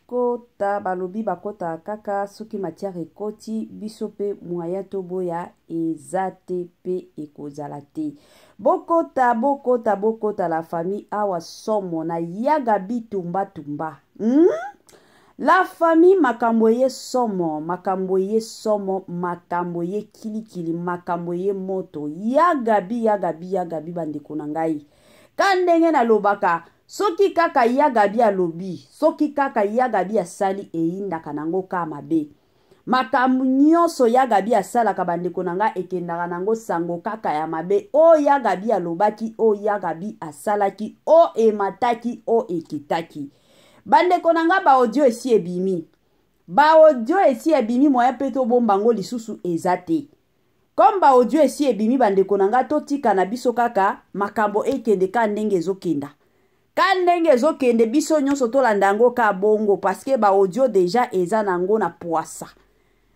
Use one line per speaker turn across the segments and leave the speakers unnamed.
bokota balobi bakota kaka soki matière ekoti biso pe moyen toboya eza te pe ekozala te. Bokota la famille awa somo na yaga bitumba tumba. La famille makamboye somo, makamboye kilikili, makamboye moto. Yagabi bandeko na ngai. Kandenge na lobaka, soki kaka yagabi alobi, soki kaka yagabi asali einda kanango kama be. Makambo nyonso yagabi asalaka bandeko na nga ekendaka nango sango kaka ya mabe. O yagabi alobaki, o yagabi asalaki, o emataki, o ekitaki. Bandeko na nga ba audio esi ebimi. Ba audio esi ebimi moya peto bombango lisusu ezate. Comme ba audio esi ebimi bandeko na nga totika na biso kaka makambo ekende ka ndenge ezokenda. Ka ndenge ezokende biso nyonso tolanda yango ka bongo parce que ba audio déjà eza nango na poisa.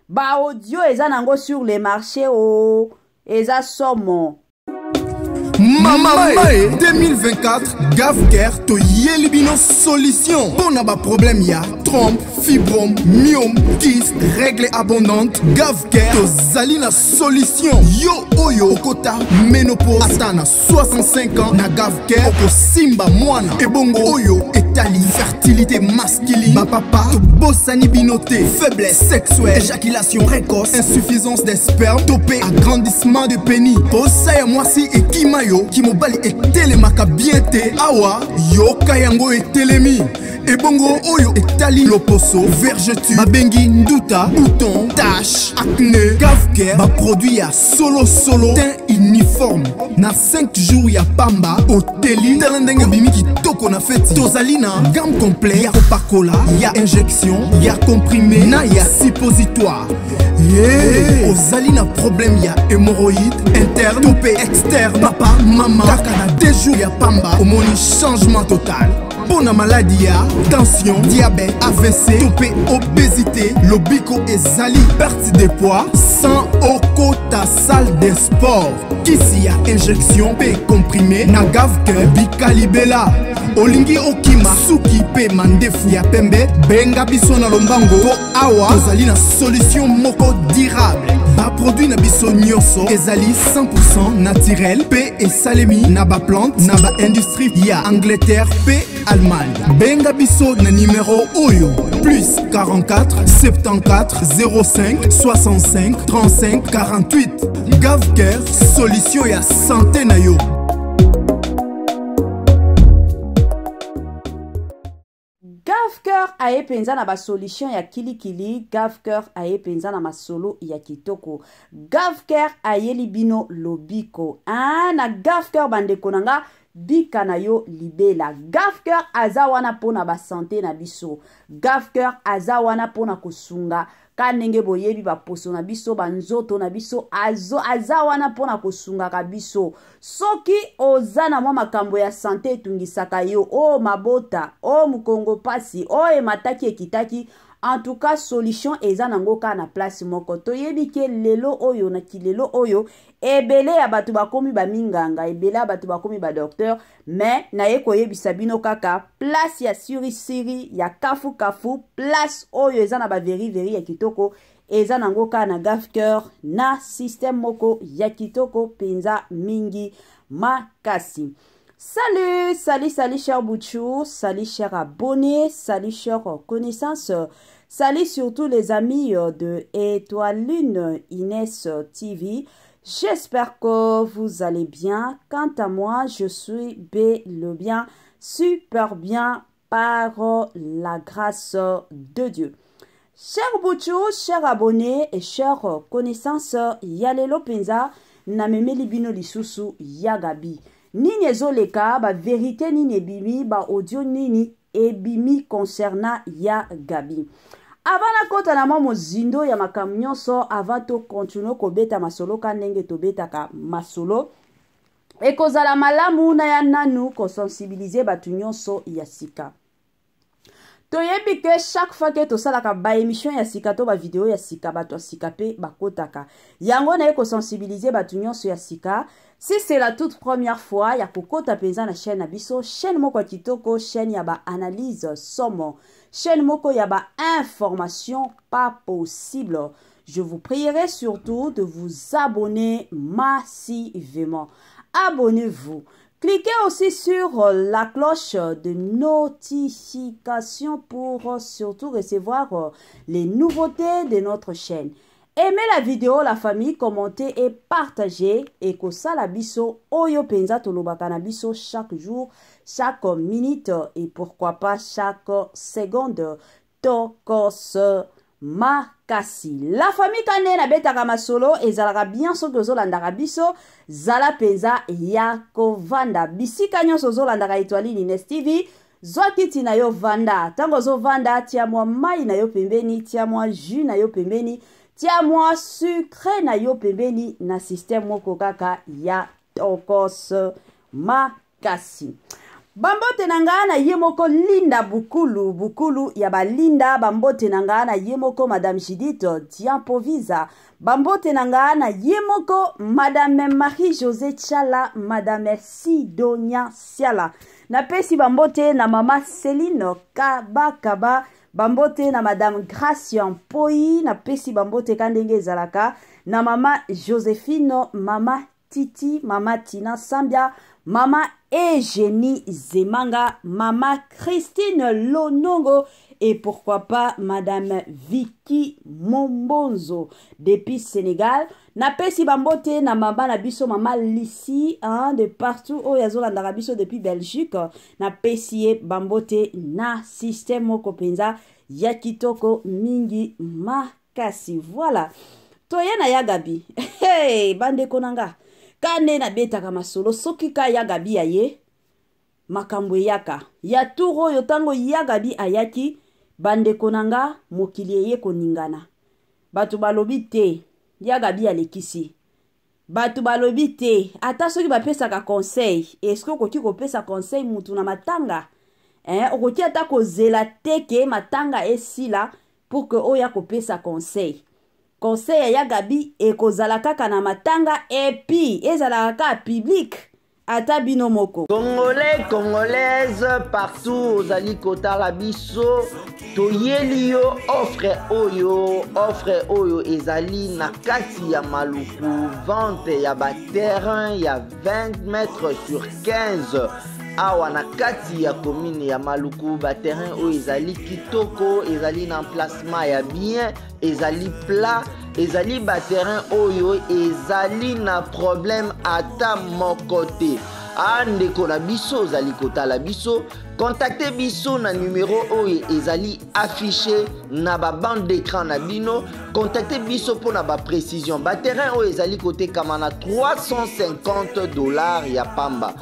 Ba audio eza nango sur le marché o eza somo.
Mamae 2024 Gavker to yelibino solution. Pour na ba problème ya trompe, fibrome, myome, kyste, règle abondante. Gavker to zalina solution. Yo oyo okota ménopause atana 65 ans na Gavker oko simba mwana. Ebongo oyo etali fertilité masculine. Ba papa to bossani binoté, faiblesse sexuelle, éjaculation précoce, insuffisance des spermes, topé agrandissement de pénis. Posa ya mwasi ekimayo Kimobali etelemaka bien te awa yoka yango etelemi ebongo oyo etali loposo vergeture babengi nduta bouton tache acné Gavker ba produit ya solo teint uniforme na 5 jours ya pamba oteli talendenge bimi kitoko na feti tozali na gamme complet ya kopakola ya injection ya comprimé na ya suppositoire. Ozali na problème ya hémorroïde interne topé externe papa mama kaka na 2 jours ya pamba omoni changement total. Pour la maladie ya tension, diabète, AVC, topé, obésité, lobiko ezali perte de poids sans okota salle de sport. Kisi ya injection pe comprimé na Gavker bikalibela. Olingi okima suki pe mandefu ya pembe benga biso na lombango po awa tozali na solution moko durable. Ba produit na biso nyonso ezali 100% naturel pe esalemi na ba plante na ba industrie ya Angleterre pe Allemagne. Benga biso na numéro oyo plus 44 74 05 65 35 48. Gavker solution ya santé na yo.
Gavker aye penza na ba solution ya kilikili. Gavker aye penza na masolo ya kitoko. Gavker aye libino lobiko. Na Gavker bandeko nanga bika na yo libela. Gavker aza wana pona ba santé na biso. Gavker aza wana pona kosunga kanenge boyebi ba poso na biso banzoto na biso aza wana pona kosunga ka biso. Soki oza na mwa makambo ya santé etungisaka yo o mabota o mukongo pasi o emataki ekitaki. En tout cas, solution eza nango ka na place moko. Toyebi ke lelo oyo na kilelo oyo ebele ya batu bakomi ba minganga, ebele ya batu bakomi ba docteur, mais na ye koyebisa bino kaka place ya siri ya kafu place oyo eza na ba veri ya kitoko eza nango ka na Gavker na système moko ya kitoko penza mingi makasi. Salut cher Bouchou, salut cher abonné, salut cher connaissance, salut surtout les amis de Étoile Lune Inès TV. J'espère que vous allez bien. Quant à moi, je suis bien, super bien par la grâce de Dieu. Cher Bouchou, cher abonné et cher connaissance, Yalelo Penza, Namemeli Bino Lisusu Yagabi. Nini ezoleka ba vérité nini ebimi ba audio nini ebimi concernant ya Gabi. Avant na kota na mwa mozindo ya makambo nyonso avant to continuer kobeta masolo ka ndenge tobetaka masolo ekozala malamu na ya nanu ko sensibiliser batu nyonso ya sika. toyebi que chaque fois que tosalaka ba émission ya sika to ba vidéo ya sika bato ya sika pe bakotaka yango na ko sensibiliser batu nyonso ya sika. Si c'est la toute première fois ya kokota penza na chaîne na biso, chaîne moko kitoko, chaîne ya ba analyse somo, chaîne moko ya ba information pas possible. Je vous prierai surtout de vous abonner massivement. Abonnez-vous. Cliquez aussi sur la cloche de notification pour surtout recevoir les nouveautés de notre chaîne. Aimez la vidéo, la famille, commentez et partagez. Et que ça la biso, oyo penza tolobaka na biso chaque jour, chaque minute et pourquoi pas chaque seconde. Tokos makasi. La famille kane na betaka masolo ezalaka bien soki ozolandaka biso zala penza ya kovanda bisika nyonso ozolandaka Étoile Ines TV. Zwa kiti na yo vanda tango zo vanda tia mwa mai na yo pembeni, tia mwa jus na yo pembeni, tia mwa sucre na yo pembeni na système moko kaka ya Tokos makasi. Bambote nanga na yemoko Linda Bukulu ya balinda. Bambote nanga na yemoko Madame Judith Diampovisa. Bambote nanga na yemoko Madame Marie-Josée Tchala, Madame Sidonia Siala. Na pesi bambote na Mama Céline Kaba. Bambote na Madame Gracian Poi. Na pesi bambote kandenge zalaka na Mama Joséphine, Mama Titi, Mama Tina Sambia, Mama Eugénie Zemanga, Mama Christine Lonongo et pourquoi pas Madame Vicky Mombonzo depuis Sénégal. Na pesi bambote na mama na biso Mama Lissi de partout au Yazola Biso depuis Belgique. Na pesi bambote na système moko penza ya kitoko mingi makasi. Voilà. Toye na ya Gabi. Hey, bande konanga. Kane na betaka masolo soki ka ya Gabi ya ye makambo yaka ya turo yotango ya Gabi ayaki bande konanga mokili ye koningana batu balobi te ya Gabi alekisi batu balobi te ata soki bapesa ka conseil est-ce que okoki kopesa conseil mutu na matanga okoki ata kozela teke matanga esila pour que oya kopesa conseil. Conseil ya Gabi ekozala kaka na matanga epi ezala kaka public ata bino moko.
Congolais, Congolaises, partout ozali kotala biso toyeli yo offre oyo ezali na kati ya maluku vente ya ba terrain ya 20 mètres sur 15 awa na kati ya commune ya maluku ba terrain oyo ezali kitoko ezali na emplacement ya bien ezali plat ezali ba terrain oyo ezali na problème ata moko te. Andeko na biso ozali kotala biso contactez biso na numéro oyo ezali affiché na ba bande d'écran na bino. Contactez biso pour na ba précision. Ba terrain oyo ezali kotekama na $350 ya pamba.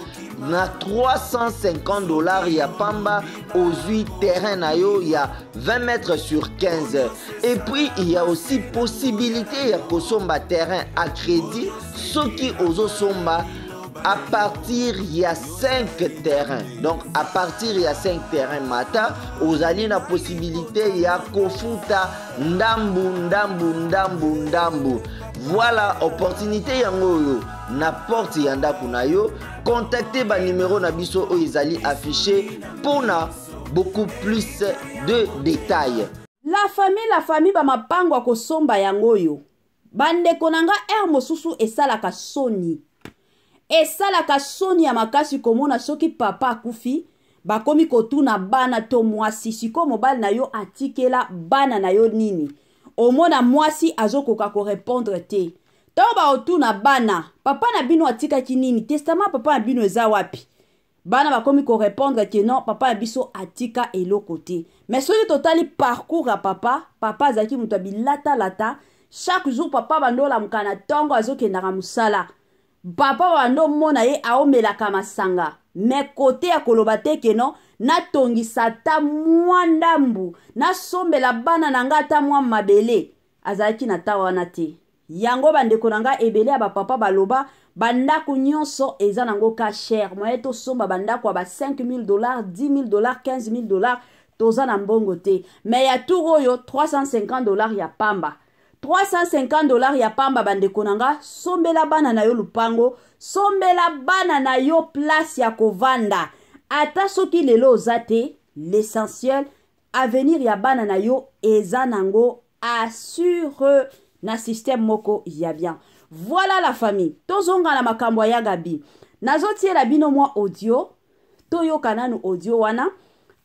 Na $350 ya pamba ozui terrain na yo ya 20 mètres sur 15. Et puis il y a aussi possibilité ya kosomba terrain à crédit soki ozo somba à partir il y a 5 terrains. Donc à partir il y a 5 terrains mata ozali na possibilité ya kofuta ndambu. Voilà opportunité yango na porte yanda kuna yo. Contactez ba numéro na biso o ezali affiché pour na beaucoup plus de détails.
La famille ba mapango kosomba yango yo. Bande konanga mosusu esalaka soni. Esalaka soni ya makasi komona soki papa akufi bakomi kotuna bana to mwasi siko mobile na yo atikela bana na yo nini. Omona mwasi azokoka ko répondre te. Toba otuna bana papa na bino atikaki nini testament papa na bino eza wapi bana bakomi ko répondre que non papa na biso atika eloko te. Mais soki totali parcours ya papa azaki mutu lata chaque jour papa bandola mukana tongo azokendaka musala papa bando mona ye aomelaka masanga. Mais côté ya koloba te ke non natongisa ta mwa ndambu nasombela bana nanga ta mwa mabele azalaki na ta wana te. Yango bandeko nanga ebele ya bapapa baloba bandako nyonso eza nango ka cher. Moye to somba bandako ba $5,000, $10,000, $15,000, toza na mbongo te. Mais ya tour oyo $350 ya pamba. $350 ya pamba bandeko nanga, sombela bana na yo lupango, sombela bana na yo place ya kovanda. Ata soki lelo ozate, l'essentiel, avenir ya bana na yo eza nango assure na système moko ya bien. Voilà la famille. Tozonga na makambo ya Gabi. Nazotiela bino mwa audio. Toyoka nanu audio wana.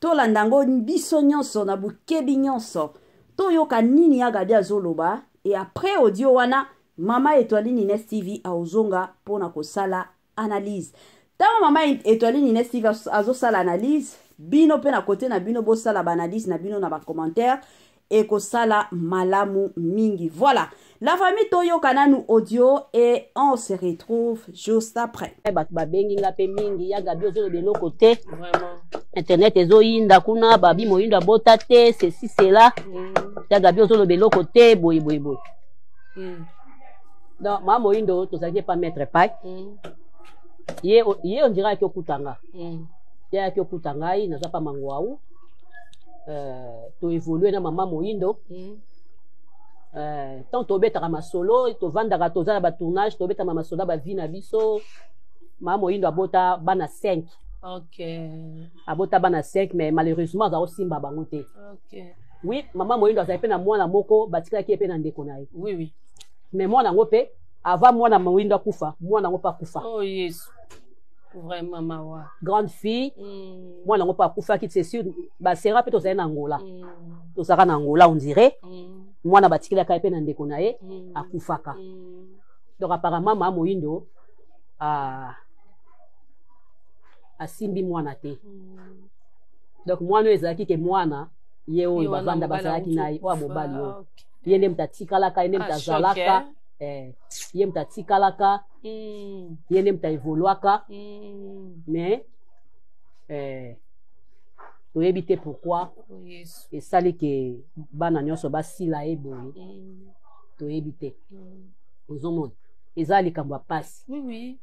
Tolandango biso nyonso na bukebi nyonso. Toyoka nini ya Gabi azoloba. Et après audio wana, Mama Etoiline Ines TV aozonga pona kosala analyse. Tango Mama Etoiline Ines TV azosala analyse, bino pe na kote na bino bosala ba analyse na bino na ba commentaire et kosala malamu mingi. Voilà. La famille Toyo Kananu audio et on se retrouve juste après.
Ba bengi nga pe mingi ya Gabi ozo de l'autre côté. Vraiment. Internet ezo yinda kuna babi moyinda bota te ceci cela. Ya Gabi ozo de l'autre côté boy. Donc ma moyindo to ça pas mettre pas. Ye on dirait que okutanga. Ya que okutanga ina za pa mangwau. To évoluer na mama moyindo. Tant to beta ma solo to vanda to za ba tournage to beta ma solo ba vie na biso mama moyindo abota bana 5.
OK.
Abota bana 5 mais malheureusement za osimba bango te.
OK.
Oui, mama moyindo za pe na mwana moko batika ki pe na ndeko na ye.
Oui.
Mais mwana ngope avant mwana moyindo akufa, mwana ngopa akufa.
Oh yes. Vraiment mawa.
Grande fille. Mwana ngopa akufa ki c'est sûr ba sera pe to za na Angola. To saka na Angola on dirait. Mwana batikila ka pe na ndeko na ye akufaka. Donc apparemment mama moyindo asimbi mwana te. Donc mwana ezaki ke mwana ye o bavanda bazalaki na ye o mobali yo. Ye nde mtatikalaka, ye nde mtazalaka, ye mtatikalaka, ye nde mtaevoluaka. Mais to éviter pourquoi et ça les que bana nyonso basila eboye to éviter ozomona ezali kambo passe.
Oui.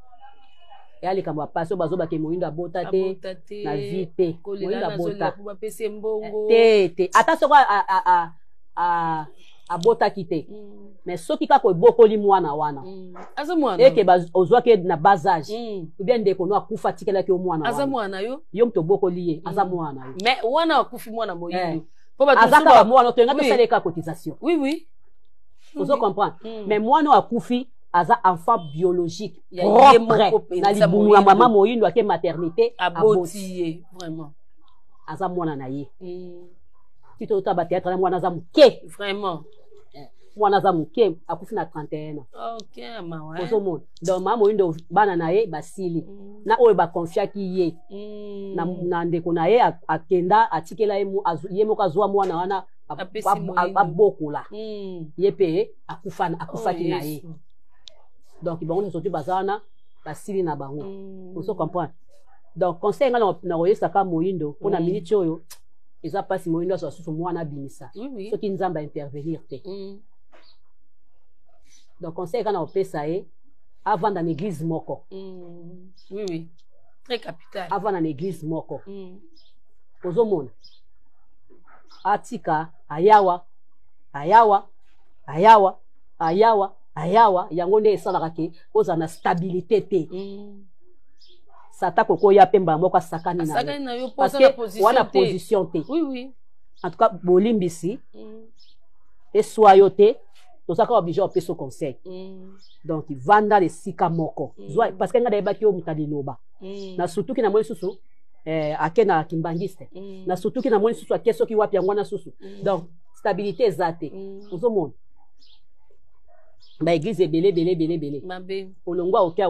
Et ali kambo passe bazoba ke moyindo abota te na vite moyindo abota te attention abota kite mais soki kako ebokoli mwana wana
azamwana
eke ozwa ke na basage ou bien ndeko no akufa tikela ke mwana wana
azamwana yo
mto bokoli ye azamwana yo
mais wana akufi mwana moyindo
po ba azaka mwana to ngata saleka cotisation.
Oui.
Vous comprenez mais mwana akufi aza enfant biologique propre na libumu ya mama moyindo ake maternité
aboti vraiment
azamwana na ye tito ta ba théâtre na mwana za muke
vraiment
mwana za muke akufi na 31 ans.
OK mawa
ozomona donc mama moyindo bana na ye basili na oyo ba confiaki ye na ndeko na ye akenda atikela ye moko azwa mwana wana abokola ye pe akufaki na ye. Donc bon on sorti bazana basili na bango. Vous comprenez donc conseil nga na royesa ka moyindo pona minute oyo eza pasi moyindo so susu mwana bimisa soki nzamba intervenir te. Donc conseil nga na opesa ye avant dans l'église moko.
Oui très capital
avant dans l'église moko. Ozomona atika ayawa yango nde esalaka ke oza na stabilité te. Sata koko ya pemba moko sakani na yo parce que wana position te.
Oui.
En tout cas bolimbisi et soyo te tozaka obligé au peso conseil. Donc vanda le sika moko parce que ngada ebaki o mutali loba na surtout ki na mwe susu akena kimbangiste na surtout ki na mwe susu akeso ki wapi yango na susu. Donc stabilité ezate ozomona ba église belé
mabe
olongwa okia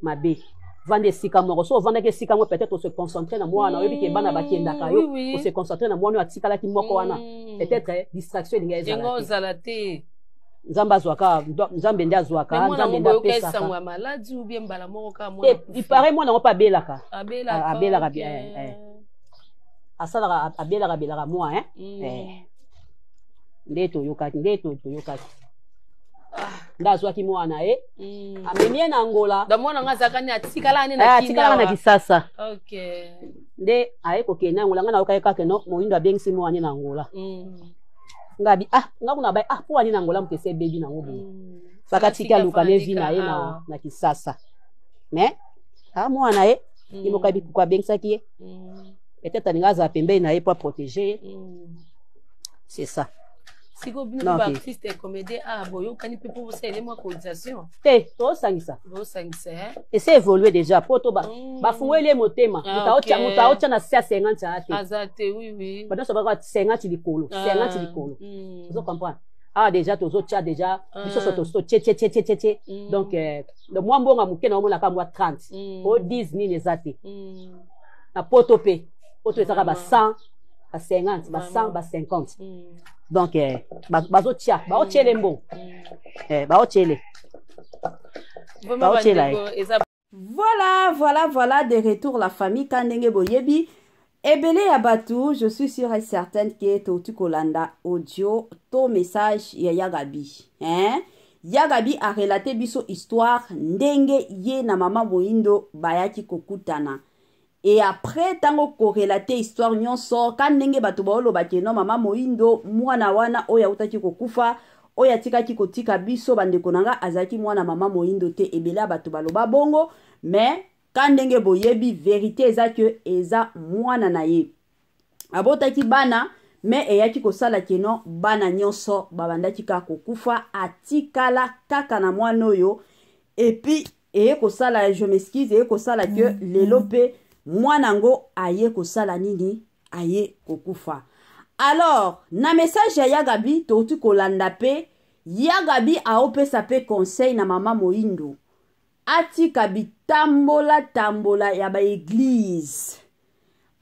mabe vande sika moko so vanda ke sika mo peut-être se concentrer na mwana oyebi ke bana bakendaka yo o se concentrer na mwana atikala ki moko wana peut-être distraction
ninga ezalate
nzamba zwaka nzambe ndia zwaka nzambe ndia pesa
ka maladi ou bien bala moko ka mwana
il paraît mwana ngo pa belaka
abelaka
bien asala abelaka moi ndeto yokaki nda azwaki mwana ye amemi ye na Angola
da mwana nga zakani atikala ne na
atikala na Kisasa
okay
nde aye kokende na Angola nga na okaye kake no Moyindo abengisi mwana na Angola ngabi nga kuna bai po ani na Angola mkese baby na ngobo sakatika luka ne vina ye na Kisasa mais mwana ye imokabi kwa bengisa ki peut-être ningaza pembe na ye pour protéger c'est ça.
Si vous avez un artiste et comédien, vous avez pour vous aider moi cotisation.
To sangisa.
Vous sangisa.
Et c'est évolué déjà. Poto ba fungwe le motema. Mutaocha na sia 50 ate.
Azate oui oui.
Pendant ça va 50 likolo. 50 likolo. Vous comprenez? Déjà tozo tia déjà. Biso soto tche. Donc le moi mbonga muke na omona ka moi 30. O 10 ni nezate. Na poto pe. Poto ezaka ba 100, ba 50, ba 100, ba 50. Donc bazo tia ba ochele mbo ba ochele
voilà de retour la famille Kandenge Boyebi ebele ya batu. Je suis sûre et certaine que tu kolanda audio ton message ya Yagabi Yagabi a relaté biso histoire ndenge ye na mama Moyindo bayaki kokutana. Et après, tango korelate histoire nyonso, kandenge batu baolo bakeno mama Moyindo, mwana wana oya utaki kokufa, oya tika ki kotika biso bandeko nanga azaki mwana mama Moyindo te ebela batu baloba bongo, mais kandenge boyebi vérité eza que eza mwana na ye. Abotaki bana, mais eyaki kosala keno bana nyonso babandaki ka kokufa atikala kaka na mwana oyo. Et puis kosala je m'excuse kosala que lelope mwanango aye kosala nini aye kokufa. Alors na message ya Yagabi touti kolanda pe Yagabi aopesa pe conseil na mama Moyindo atika bitambola ya ba église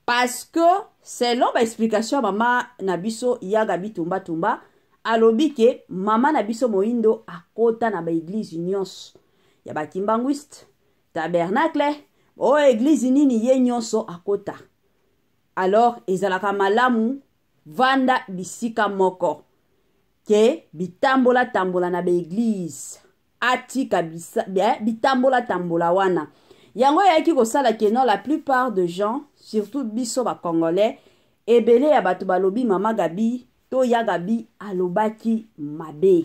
parce que selon ba explication mama na biso Yagabi tumba alobi ke mama na biso Moyindo akota na ba église nyonso ya ba kimbanguiste tabernacle église nini ye nyonso akota. Alors ezalaka malamu vanda bisika moko ke bitambola na be église atika bitambola wana yango yaki kosala ke non la plupart de gens surtout biso ba congolais ebele ya batu balobi mama Gabi to Yagabi alobaki mabe.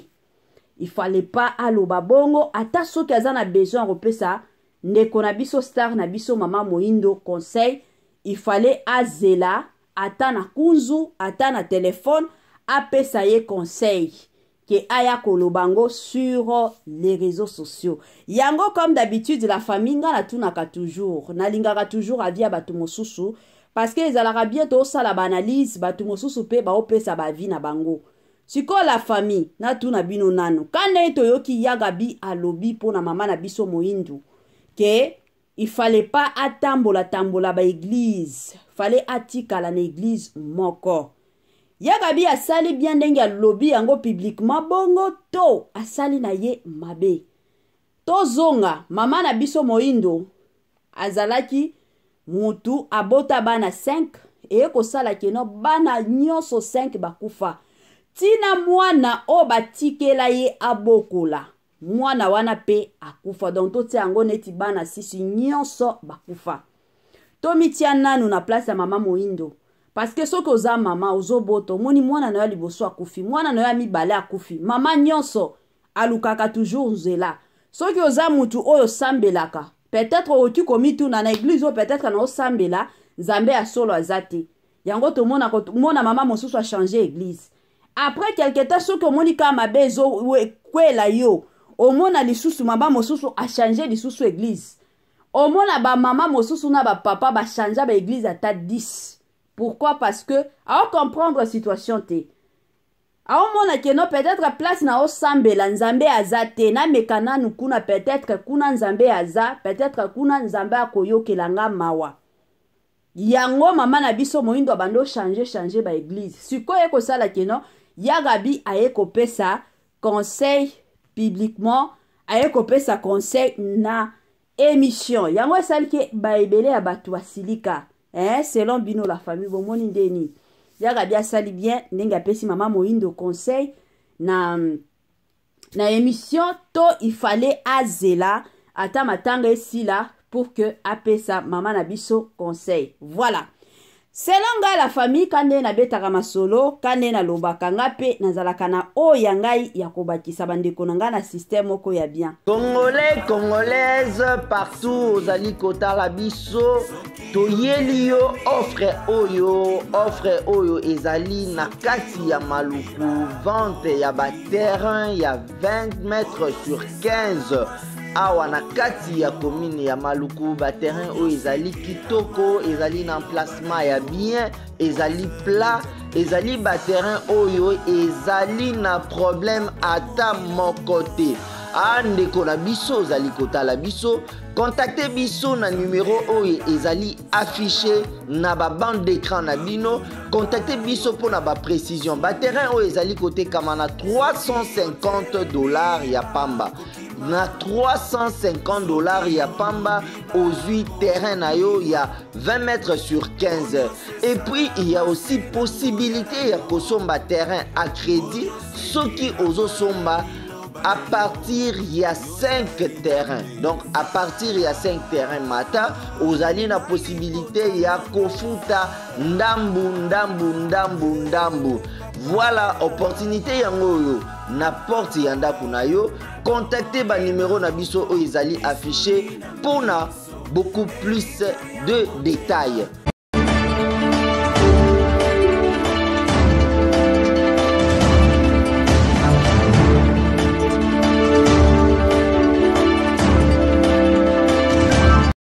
Il fallait pas aloba bongo ata soki aza na besoin repesa ndeko na biso star na biso mama Moyindo conseil. Il fallait azela ata na kunzu ata na téléphone apesa ye conseil ke aya kolobango sur les réseaux sociaux. Yango comme d'habitude la famille nga tunaka toujours nalingaka toujours avia batu mosusu parce que ezalaka bientôt sala banalise batu mosusu pe ba opesa ba vie na bango. Siko la famille na tuna bino nano kane toyoki Yagabi alobi pona mama na biso Moyindo que il fallait pas atambola ba église, fallait atikala na église moko. Yagabi asali bien ndenge alobi yango publiquement bongo to asali na ye mabe. To zonga mama na biso Moyindo azalaki mutu abota bana 5 e kosala keno bana nyonso 5 bakufa. Tina mwana o batikela ye abokola. Mwana wana pe akufa. Donc to ti yango neti bana sisi nyonso bakufa. To mitia nanu na place ya mama Moyindo. Parce que soki oza mama ozo boto moni mwana na yo liboso akufi. Mwana na yo mibale akufi. Mama nyonso alukaka toujours nzela. Soki oza mutu oyo sambelaka. Peut-être oki komitu na église ou peut-être na osambela Nzambe a solo azate. Yango to mona mama mosusu a changer église. Après quelque temps soki omoni ka mabezo kwela yo. Omona lisusu mama mosusu a changé lisusu église. Omona ba mama mosusu na ba papa ba changer ba église ata 10. Pourquoi? Parce que à comprendre la situation te. A omona que non peut-être place na osambela Nzambe azate na mekana nukuna peut-être kuna Nzambe aza peut-être kuna Nzambe akoyokelanga mawa. Yango mama na biso Moyindo bando changer ba église. Sikoye ko sala que non Yagabi aye kopesa conseil publiquement aye kopesa conseil na émission. Yango sali ke ba ebele ya batu asilika. Selon bino la famille bomoni ndeni. Yagabi asali bien ndenge apesi mama Moyindo conseil na na émission to il fallait azela ata matanga esila pour que apesa mama na biso conseil. Voilà. Selon nga la famille kande na betaka masolo kande na lobaka nga pe nazalaka na o ya ngai ya kobakisa bandeko na nga na système oko ya bien.
Congolais, Congolaises, partout ozali kotala biso toyeli yo offre oyo ezali na kati ya maluku vente ya ba terrain ya 20 mètres sur 15 awa na kati ya commune ya maluku ba terrain oyo ezali kitoko ezali na emplacement ya bien ezali plat ezali ba terrain oyo ezali na problème ata moko te. Andeko na biso ozali kotala biso contactez biso na numéro oyo ezali affiché na ba bande d'écran na bino. Contactez biso pour na ba précision. Ba terrain oyo ezali kotekama na $350 ya pamba. Na $350 ya pamba aux terrain na yo ya 20 mètres sur 15. Et puis il y a aussi possibilité ya kosomba terrain à crédit soki ozo somba à partir il y a 5 terrains. Donc à partir il y a 5 terrains mata ozali na possibilité il y a kofuta ndambu. Voilà opportunité yango yo na porte yanda kuna yo. Contactez ba numéro na biso o ezali affiché pour na beaucoup plus de détails.